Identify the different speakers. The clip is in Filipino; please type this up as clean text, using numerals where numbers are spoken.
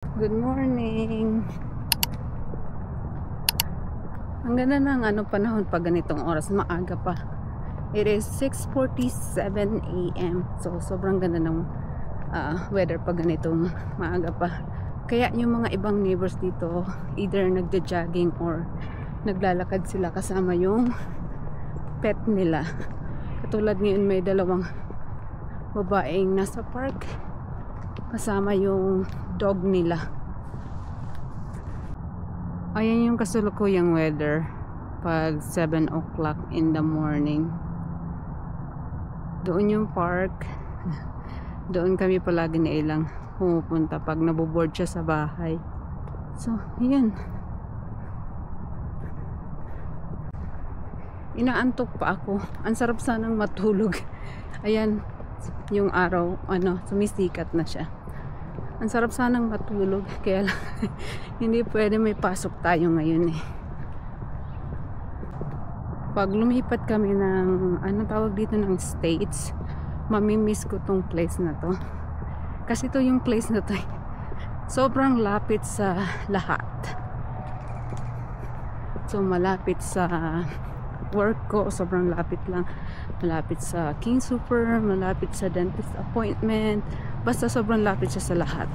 Speaker 1: Good morning. Ang ganda ng panahon pag ganitong oras, maaga pa. It is 6:47 AM. So sobrang ganda ng weather pag ganitong maaga pa. Kaya yung mga ibang neighbors dito either nagja-jogging or naglalakad sila kasama yung pet nila. Katulad ngayon may dalawang babaeng nasa park kasama yung dog nila. Ayan yung kasulukuyang weather pag 7 o'clock in the morning. Doon yung park. Doon kami palagi na ilang pumupunta pag naboboard siya sa bahay. So, ayan. Inaantok pa ako. Ang sarap sanang matulog. Ayan, yung araw, sumisikat na siya. Ang sarap sanang matulog, kaya lang hindi pwede, may pasok tayo ngayon eh. Pag lumipat kami ng tawag dito ng states, mamimiss ko tong place na to. Kasi to yung place na to sobrang lapit sa lahat. So malapit sa work ko, sobrang lapit lang. Malapit sa King Super, malapit sa dentist appointment, basta sobrang lapit siya sa lahat.